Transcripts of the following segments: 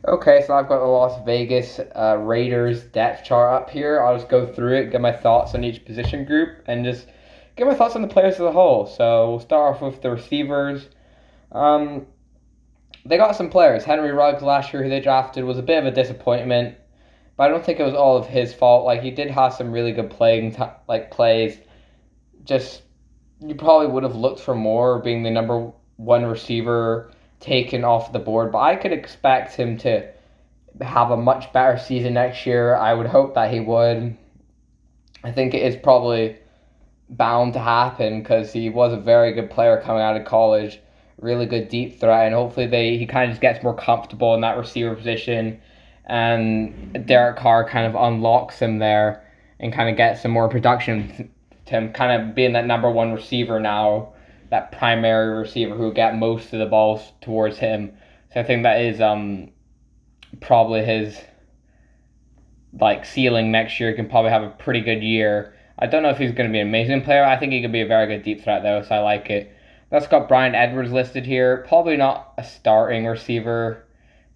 Okay, so I've got the Las Vegas Raiders depth chart up here. I'll just go through it, get my thoughts on each position group, and just get my thoughts on the players as a whole. So we'll start off with the receivers. Um, they got some players. Henry Ruggs last year, who they drafted, was a bit of a disappointment, but I don't think it was all of his fault. Like he did have some really good plays. Just you probably would have looked for more, being the number one receiver taken off the board. But I could expect him to have a much better season next year. I would hope that he would. I think it is probably bound to happen because he was a very good player coming out of college, really good deep threat, and hopefully he kind of just gets more comfortable in that receiver position, and Derek Carr kind of unlocks him there and kind of gets some more production to him, kind of being that number one receiver now, that primary receiver who get most of the balls towards him. So I think that is probably his like ceiling next year. Can probably have a pretty good year. I don't know if he's going to be an amazing player. I think he could be a very good deep threat though, so I like it. That's got Brian Edwards listed here. Probably not a starting receiver,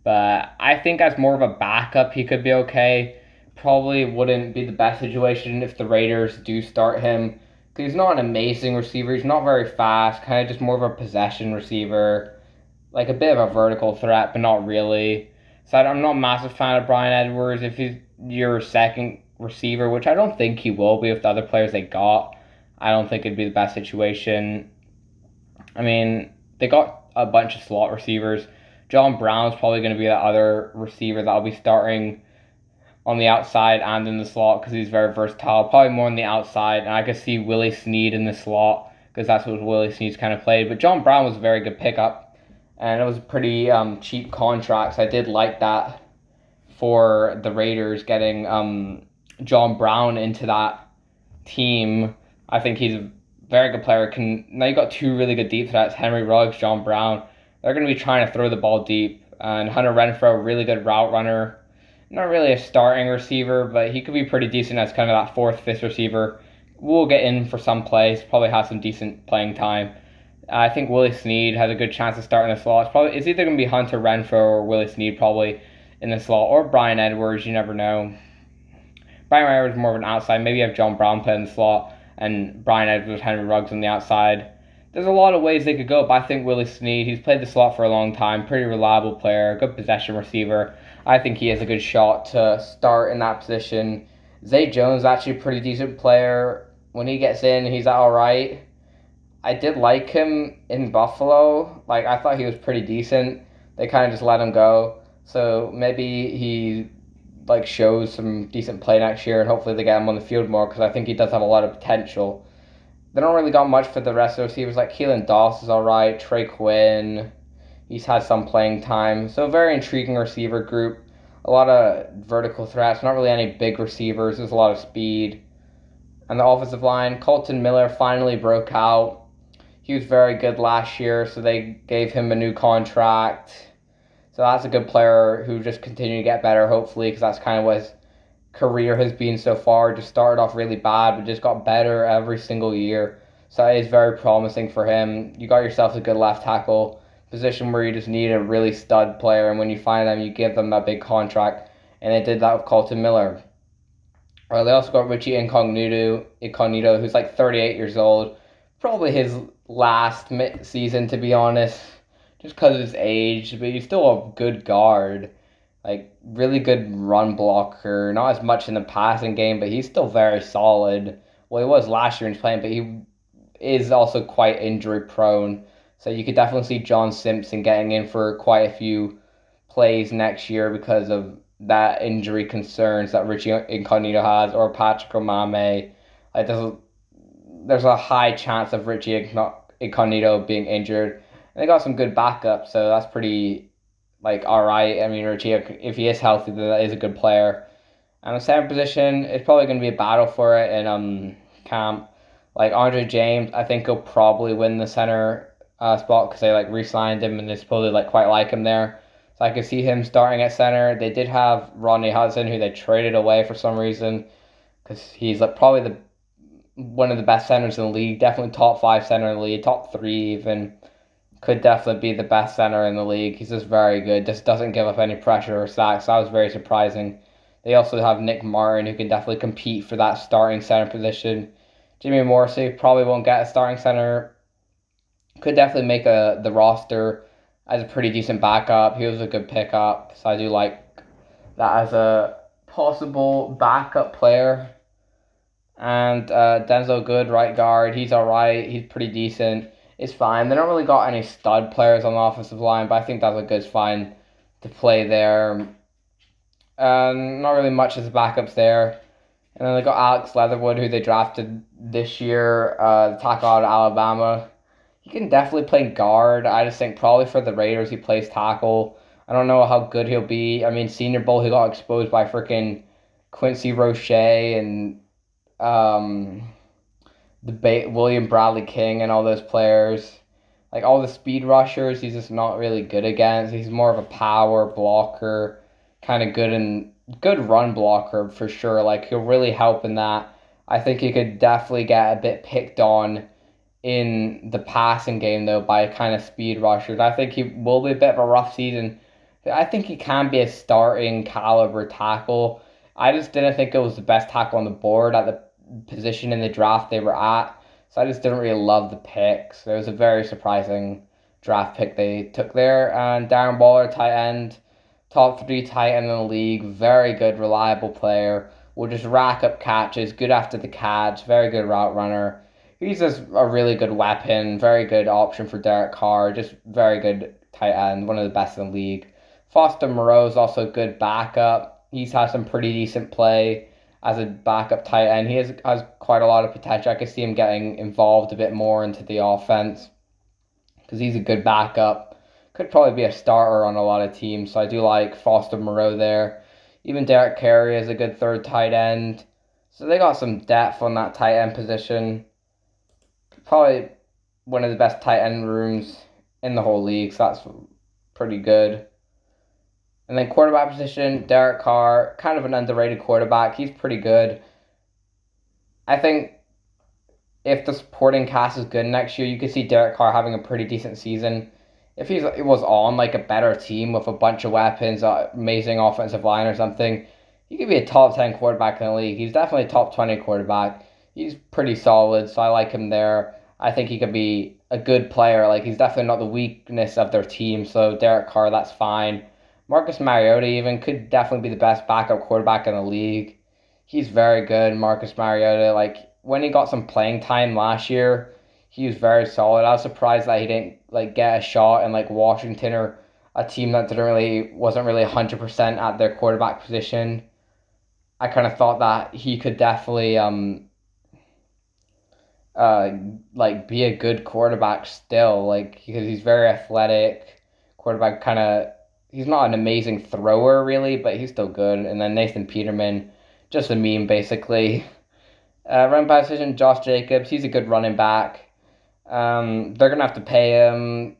but I think as more of a backup, he could be okay. Probably wouldn't be the best situation if the Raiders do start him. Because he's not an amazing receiver. He's not very fast. Kind of just more of a possession receiver. Like a bit of a vertical threat, but not really. So I'm not a massive fan of Brian Edwards. If he's your second receiver, which I don't think he will be with the other players they got, I don't think it'd be the best situation. I mean, they got a bunch of slot receivers. John Brown's probably going to be the other receiver that'll be starting on the outside and in the slot because he's very versatile. Probably more on the outside, and I could see Willie Snead in the slot because that's what Willie Snead's kind of played. But John Brown was a very good pickup, and it was a pretty cheap contract. So I did like that for the Raiders getting John Brown into that team. I think he's a very good player. Now you got two really good deep threats, Henry Ruggs, John Brown. They're going to be trying to throw the ball deep. And Hunter Renfrow, really good route runner. Not really a starting receiver, but he could be pretty decent as kind of that fourth, fifth receiver. Will get in for some plays, probably have some decent playing time. I think Willie Snead has a good chance of starting the slot. It's either going to be Hunter Renfrow or Willie Snead probably in the slot, or Brian Edwards, you never know. Brian Edwards is more of an outside. Maybe you have John Brown play in the slot and Brian Edwards, Henry Ruggs on the outside. There's a lot of ways they could go, but I think Willie Snead, he's played the slot for a long time, pretty reliable player, good possession receiver. I think he has a good shot to start in that position. Zay Jones, actually a pretty decent player. When he gets in, he's all right. I did like him in Buffalo. Like, I thought he was pretty decent. They kind of just let him go. So maybe he like shows some decent play next year, and hopefully they get him on the field more because I think he does have a lot of potential. They don't really got much for the rest of the receivers. Like Keelan Doss is all right. Trey Quinn, he's had some playing time. So a very intriguing receiver group. A lot of vertical threats. Not really any big receivers. There's a lot of speed. And the offensive line, Colton Miller finally broke out. He was very good last year, so they gave him a new contract. So that's a good player who just continued to get better, hopefully, because that's kind of what his career has been so far. Just started off really bad, but just got better every single year. So it is very promising for him. You got yourself a good left tackle position where you just need a really stud player, and when you find them, you give them that big contract. And they did that with Colton Miller. They also got Richie Incognito, who's like 38 years old. Probably his last season, to be honest, just because of his age, but he's still a good guard. Like, really good run blocker. Not as much in the passing game, but he's still very solid. Well, he was last year when he was playing, but he is also quite injury prone. So you could definitely see John Simpson getting in for quite a few plays next year because of that injury concerns that Richie Incognito has, or Patrick Omame. Like, there's a high chance of Richie Incognito being injured. And they got some good backups, so that's pretty, like, alright. I mean, Richie, if he is healthy, then that is a good player. And the center position, it's probably going to be a battle for it in camp. Like, Andre James, I think he'll probably win the center spot because they, like, re-signed him and they supposedly, like, quite like him there. So I could see him starting at center. They did have Rodney Hudson, who they traded away for some reason because he's, like, probably one of the best centers in the league. Definitely top 5 center in the league, top 3 even. Could definitely be the best center in the league. He's just very good. Just doesn't give up any pressure or sacks. That was very surprising. They also have Nick Martin, who can definitely compete for that starting center position. Jimmy Morrissey probably won't get a starting center. Could definitely make the roster as a pretty decent backup. He was a good pickup, so I do like that as a possible backup player. And Denzel Good, right guard, he's all right. He's pretty decent. It's fine. They don't really got any stud players on the offensive line, but I think that's a good find to play there. Not really much as backups there. And then they got Alex Leatherwood, who they drafted this year, the tackle out of Alabama. He can definitely play guard. I just think probably for the Raiders he plays tackle. I don't know how good he'll be. I mean, Senior Bowl he got exposed by freaking Quincy Roche and um, William Bradley King and all those players. Like all the speed rushers, he's just not really good against. He's more of a power blocker, kind of good run blocker for sure. Like he'll really help in that. I think he could definitely get a bit picked on in the passing game though by kind of speed rushers. I think he will be a bit of a rough season. I think he can be a starting caliber tackle. I just didn't think it was the best tackle on the board at the position in the draft they were at. So I just didn't really love the picks. It was a very surprising draft pick they took there. And Darren Waller, tight end, top three tight end in the league, very good, reliable player. Will just rack up catches, good after the catch, very good route runner. He's just a really good weapon, very good option for Derek Carr, just very good tight end, one of the best in the league. Foster Moreau is also a good backup. He's had some pretty decent play as a backup tight end. Has quite a lot of potential. I could see him getting involved a bit more into the offense because he's a good backup. Could probably be a starter on a lot of teams. So I do like Foster Moreau there. Even Derek Carey is a good third tight end. So they got some depth on that tight end position. Probably one of the best tight end rooms in the whole league. So that's pretty good. And then quarterback position, Derek Carr, kind of an underrated quarterback. He's pretty good. I think if the supporting cast is good next year, you could see Derek Carr having a pretty decent season. If it was on like a better team with a bunch of weapons, amazing offensive line or something, he could be a top 10 quarterback in the league. He's definitely a top 20 quarterback. He's pretty solid, so I like him there. I think he could be a good player. Like he's definitely not the weakness of their team. So Derek Carr, that's fine. Marcus Mariota even could definitely be the best backup quarterback in the league. He's very good, Marcus Mariota. Like when he got some playing time last year, he was very solid. I was surprised that he didn't like get a shot in like Washington or a team that wasn't really 100% at their quarterback position. I kind of thought that he could definitely uh like be a good quarterback still, like because he's very athletic. Quarterback kind of he's not an amazing thrower really, but he's still good. And then Nathan Peterman, just a meme basically. Running back position, Josh Jacobs, he's a good running back. They're gonna have to pay him.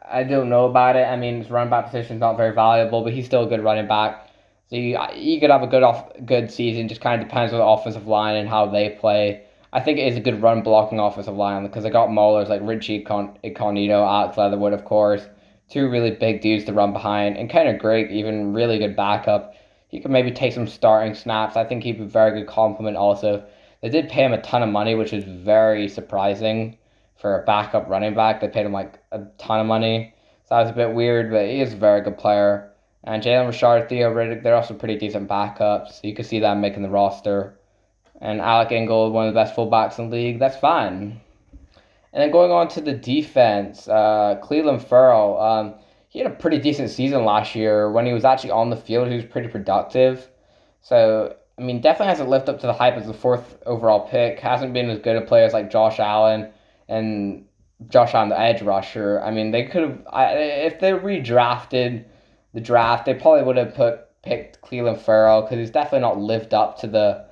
I don't know about it. I mean, his running back position is not very valuable, but he's still a good running back. So you could have a good season. Just kind of depends on the offensive line and how they play. I think it is a good run blocking offensive line because they got maulers like Richie Incognito, Alex Leatherwood, of course. Two really big dudes to run behind, and kind of great, even really good backup. He could maybe take some starting snaps. I think he'd be a very good compliment also. They did pay him a ton of money, which is very surprising for a backup running back. They paid him like a ton of money. So that was a bit weird, but he is a very good player. And Jalen Richard, Theo Riddick, they're also pretty decent backups. So you could see them making the roster. And Alec Ingold, one of the best fullbacks in the league. That's fine. And then going on to the defense, Cleveland Farrell. He had a pretty decent season last year. When he was actually on the field, he was pretty productive. So, I mean, definitely hasn't lived up to the hype as the fourth overall pick. Hasn't been as good at players like Josh Allen and the edge rusher. I mean, they could have, if they redrafted the draft, they probably would have picked Cleveland Farrell because he's definitely not lived up to the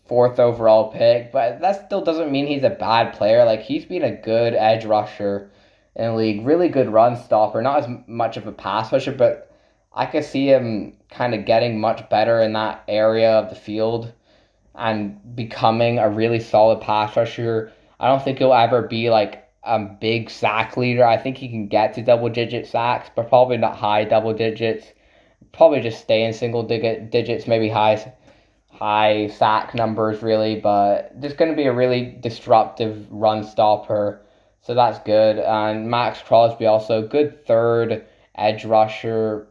fourth overall pick, but that still doesn't mean he's a bad player. Like he's been a good edge rusher in the league, really good run stopper, not as much of a pass rusher, but I could see him kind of getting much better in that area of the field and becoming a really solid pass rusher. I don't think he'll ever be like big sack leader. I think he can get to double digit sacks, but probably not high double digits. Probably just stay in single digits, maybe high sack numbers really, but just going to be a really disruptive run stopper. So that's good. And Max Crosby also good third edge rusher,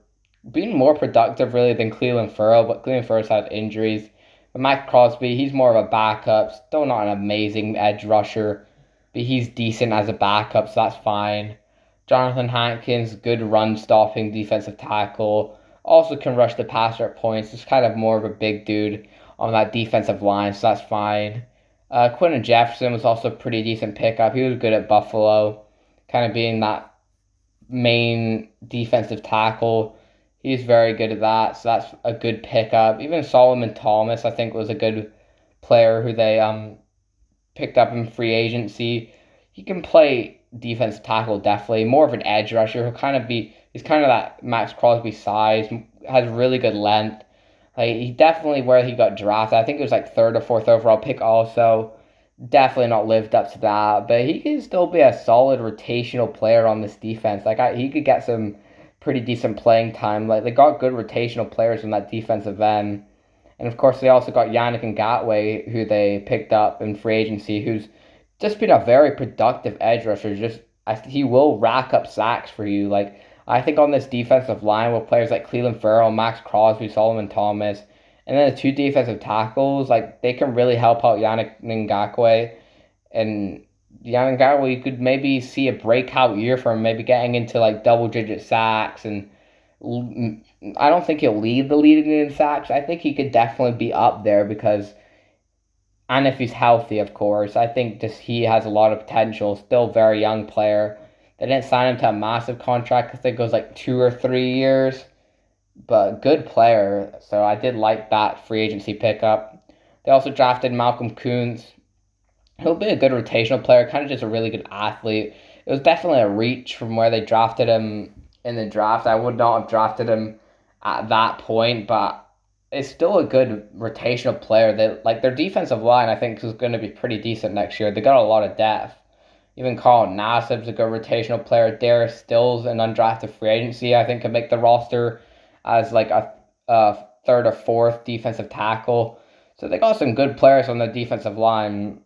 being more productive really than Cleveland Farrell, but Cleveland Farrell's had injuries. But Max Crosby, he's more of a backup, still not an amazing edge rusher, but he's decent as a backup, so that's fine. Jonathan Hankins, good run stopping defensive tackle, also can rush the passer at points. Just kind of more of a big dude on that defensive line, so that's fine. Quinton Jefferson was also a pretty decent pickup. He was good at Buffalo, kind of being that main defensive tackle. He's very good at that, so that's a good pickup. Even Solomon Thomas, I think, was a good player who they picked up in free agency. He can play defensive tackle definitely. More of an edge rusher. He's kind of that Max Crosby size, has really good length. Like he definitely where he got drafted. I think it was like third or fourth overall pick also. Definitely not lived up to that, but he can still be a solid rotational player on this defense. He could get some pretty decent playing time. Like they got good rotational players in that defensive end. And of course, they also got Yannick Ngakoue, who they picked up in free agency, who's just been a very productive edge rusher. He will rack up sacks for you. Like I think on this defensive line with players like Cleveland Farrell, Max Crosby, Solomon Thomas, and then the two defensive tackles, like they can really help out Yannick Ngakoue. And Yannick Ngakoue, you could maybe see a breakout year for him, maybe getting into like double digit sacks and I don't think he'll lead the league in sacks. I think he could definitely be up there because, and if he's healthy, of course, I think just he has a lot of potential. Still very young player. They didn't sign him to a massive contract. I think it was like 2 or 3 years, but good player. So I did like that free agency pickup. They also drafted Malcolm Kuntz. He'll be a good rotational player, kind of just a really good athlete. It was definitely a reach from where they drafted him in the draft. I would not have drafted him at that point, but it's still a good rotational player. That like their defensive line, I think, is going to be pretty decent next year. They got a lot of depth. Even Carl Nassib's a good rotational player. Darius Stills, an undrafted free agency, I think could make the roster as like a third or fourth defensive tackle. So they got some good players on the defensive line.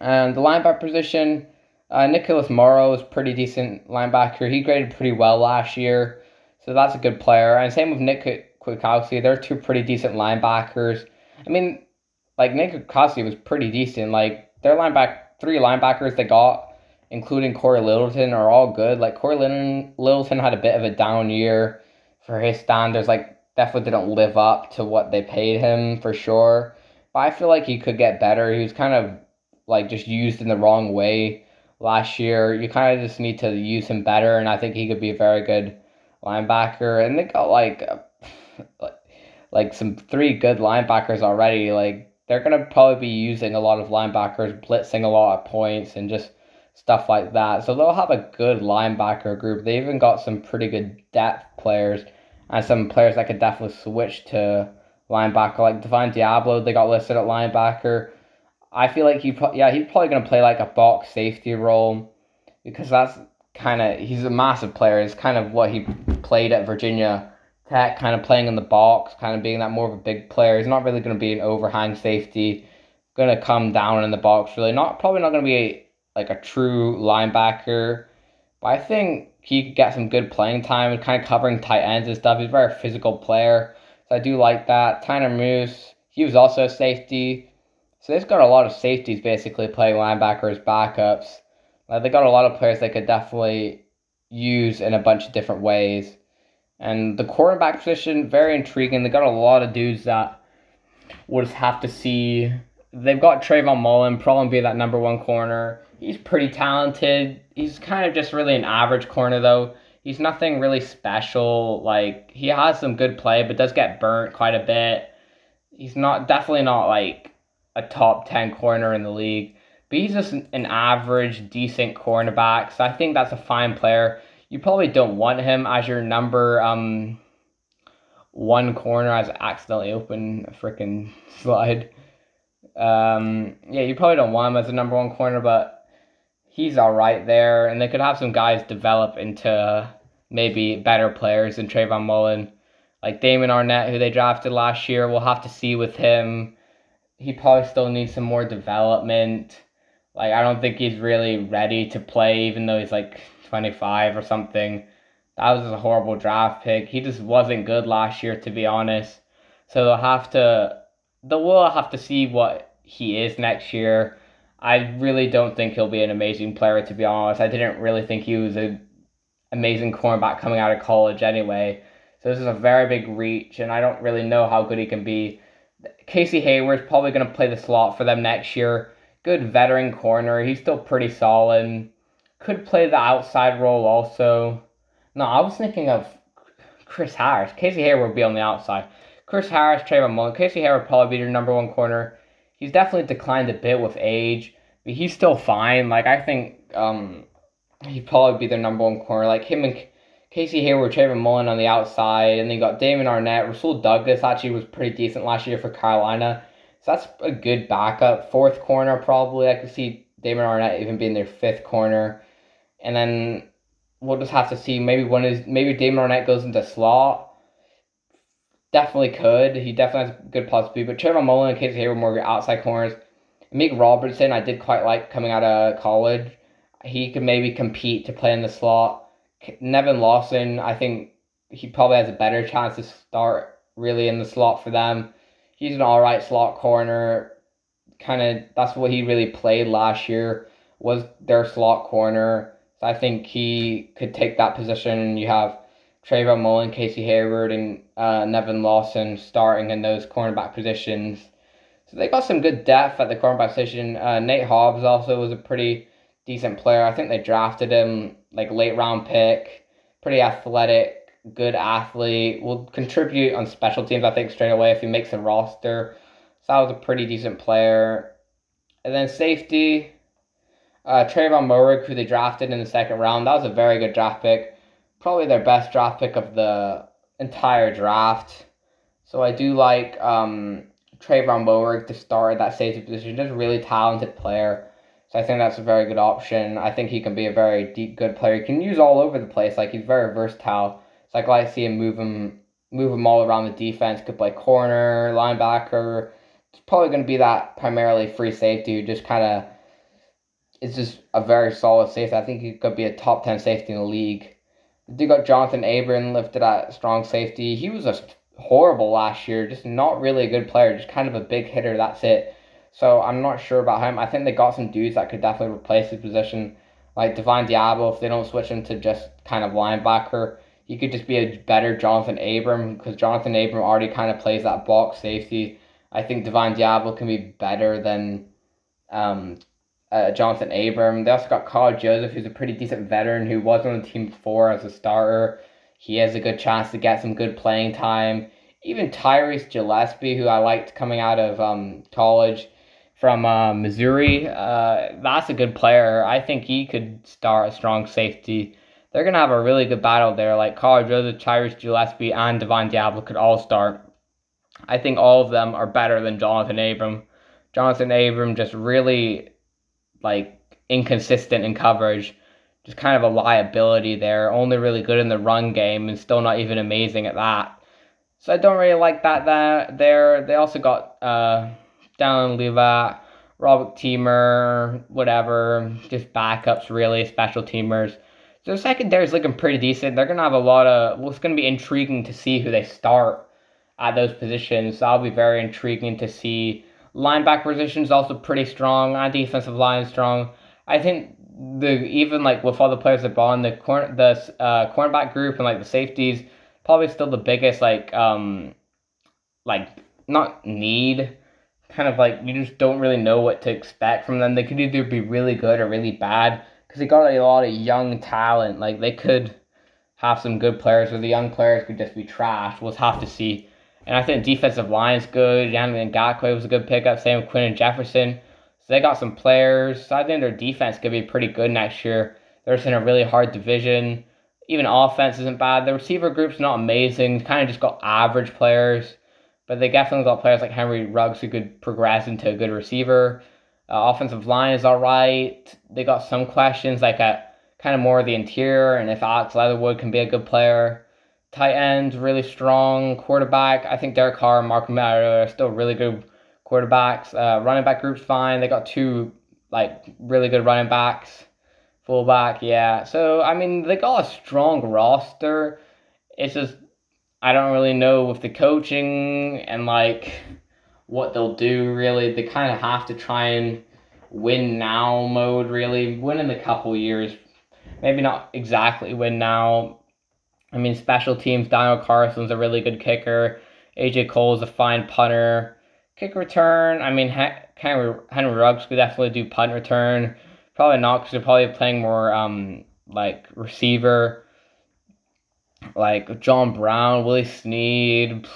And the linebacker position, Nicholas Morrow is pretty decent linebacker. He graded pretty well last year, so that's a good player. And same with Nick Kwiatkowski. They're two pretty decent linebackers. I mean, like Nick Kwiatkowski was pretty decent. Like their three linebackers they got, including Corey Littleton, are all good. Like Corey Littleton had a bit of a down year for his standards. Like definitely didn't live up to what they paid him for sure. But I feel like he could get better. He was kind of like just used in the wrong way last year. You kind of just need to use him better, and I think he could be a very good linebacker. And they got like some three good linebackers already. Like they're gonna probably be using a lot of linebackers, blitzing a lot of points, and just stuff like that. So they'll have a good linebacker group. They even got some pretty good depth players and some players that could definitely switch to linebacker, like Divine Diablo. They got listed at linebacker. I feel like he's probably gonna play like a box safety role because that's he's a massive player. It's kind of what he played at Virginia Tech, kind of playing in the box, kind of being that more of a big player. He's not really gonna be an overhang safety, gonna come down in the box really. Probably not gonna be like a true linebacker, but I think he could get some good playing time and kind of covering tight ends and stuff. He's a very physical player, so I do like that. Tyner Moose, he was also a safety. So they've got a lot of safeties basically playing linebackers, backups. They got a lot of players they could definitely use in a bunch of different ways. And the quarterback position, very intriguing. They got a lot of dudes that we'll just have to see. They've got Trayvon Mullen, probably be that number one corner. He's pretty talented. He's kind of just really an average corner though. He's nothing really special. Like he has some good play, but does get burnt quite a bit. He's definitely not like a top 10 corner in the league, but he's just an average, decent cornerback. So I think that's a fine player. You probably don't want him as your number one corner. I accidentally opened a freaking slide. Yeah, you probably don't want him as a number one corner, but he's all right there, and they could have some guys develop into maybe better players than Trayvon Mullen. Like Damon Arnett, who they drafted last year, we'll have to see with him. He probably still needs some more development. Like, I don't think he's really ready to play, even though he's like 25 or something. That was a horrible draft pick. He just wasn't good last year, to be honest. So we'll have to see what he is next year. I really don't think he'll be an amazing player, to be honest. I didn't really think he was an amazing cornerback coming out of college anyway. So this is a very big reach, and I don't really know how good he can be. Casey Hayward's probably going to play the slot for them next year. Good veteran corner. He's still pretty solid. Could play the outside role also. No, I was thinking of Chris Harris. Casey Hayward would be on the outside. Chris Harris, Trayvon Mullen. Casey Hayward would probably be your number one corner. He's definitely declined a bit with age, but he's still fine. Like, I think he'd probably be their number one corner. Like, him and Casey Hayward, Trayvon Mullen on the outside, and then you got Damon Arnett. Rasul Douglas actually was pretty decent last year for Carolina. So that's a good backup. Fourth corner, probably. I could see Damon Arnett even being their fifth corner. And then we'll just have to see. Maybe Damon Arnett goes into slot. Definitely could. He definitely has good possibility. But Trayvon Mullen and Casey Hayward more outside corners. Meek Robertson, I did quite like coming out of college. He could maybe compete to play in the slot. Nevin Lawson, I think he probably has a better chance to start really in the slot for them. He's an alright slot corner. That's what he really played last year, was their slot corner. So I think he could take that position. You have Trayvon Mullen, Casey Hayward, and Nevin Lawson starting in those cornerback positions. So they got some good depth at the cornerback position. Nate Hobbs also was a pretty decent player. I think they drafted him like late round pick. Pretty athletic, good athlete. Will contribute on special teams, I think, straight away if he makes a roster. So that was a pretty decent player. And then safety, Trayvon Moehrig, who they drafted in the second round. That was a very good draft pick. Probably their best draft pick of the entire draft. So I do like Trayvon Moehrig to start at that safety position. Just a really talented player. So I think that's a very good option. I think he can be a very good player. He can use all over the place. Like, he's very versatile. So I like to see him move him all around the defense. Could play corner, linebacker. It's probably going to be that primarily free safety who just kind of is just a very solid safety. I think he could be a top 10 safety in the league. They got Jonathan Abram lifted at strong safety. He was just horrible last year. Just not really a good player. Just kind of a big hitter. That's it. So I'm not sure about him. I think they got some dudes that could definitely replace his position. Like Divine Diablo, if they don't switch him to just kind of linebacker, he could just be a better Jonathan Abram, because Jonathan Abram already kind of plays that box safety. I think Divine Diablo can be better than Jonathan Abram. They also got Carl Joseph, who's a pretty decent veteran who was on the team before as a starter. He has a good chance to get some good playing time. Even Tyrese Gillespie, who I liked coming out of college from Missouri, that's a good player. I think he could start a strong safety. They're going to have a really good battle there. Like Carl Joseph, Tyrese Gillespie, and Divine Diablo could all start. I think all of them are better than Jonathan Abram. Jonathan Abram just really inconsistent in coverage. Just kind of a liability there. Only really good in the run game and still not even amazing at that. So I don't really like that there. They also got Dallin Levat, Robert Teamer, whatever. Just backups really, special teamers. So the secondary is looking pretty decent. They're going to have it's going to be intriguing to see who they start at those positions. So that'll be very intriguing to see. Linebacker position is also pretty strong. And defensive line is strong. I think even with all the players that brought in the cornerback group and the safeties, probably still the biggest not need, kind of you just don't really know what to expect from them. They could either be really good or really bad because they got a lot of young talent. They could have some good players, or the young players could just be trash. We'll have to see. And I think defensive line is good. Yannick Ngakoue was a good pickup. Same with Quentin Jefferson. So they got some players. So I think their defense could be pretty good next year. They're just in a really hard division. Even offense isn't bad. The receiver group's not amazing. Kind of just got average players. But they definitely got players like Henry Ruggs who could progress into a good receiver. Offensive line is all right. They got some questions like at kind of more of the interior, and if Alex Leatherwood can be a good player. Tight end, really strong. Quarterback, I think Derek Carr and Marco Mariota are still really good quarterbacks. Running back group's fine. They got two like really good running backs. Fullback, yeah. So I mean, they got a strong roster. It's just I don't really know with the coaching and like what they'll do. Really, they kind of have to try and win now mode. Really, win in a couple years. Maybe not exactly win now. I mean, special teams. Daniel Carson's a really good kicker. AJ Cole's a fine punter. Kick return. I mean, Henry Ruggs could definitely do punt return. Probably not because they're probably playing more like receiver, like John Brown, Willie Snead,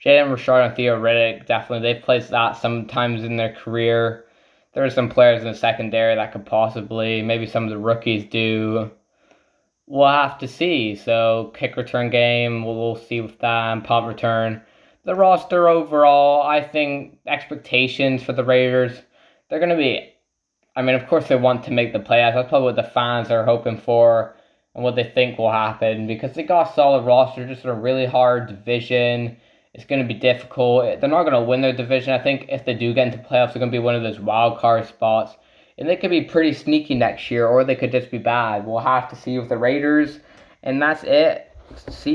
Jalen Richard, and Theo Riddick. Definitely, they've played that sometimes in their career. There are some players in the secondary that could possibly, maybe some of the rookies do. We'll have to see. So kick return game, we'll see with that, and punt return. The roster overall, I think expectations for the Raiders, they're going to be, I mean, of course they want to make the playoffs. That's probably what the fans are hoping for and what they think will happen because they got a solid roster, just in a really hard division. It's going to be difficult. They're not going to win their division. I think if they do get into playoffs, they're going to be one of those wild card spots. And they could be pretty sneaky next year, or they could just be bad. We'll have to see with the Raiders. And that's it. See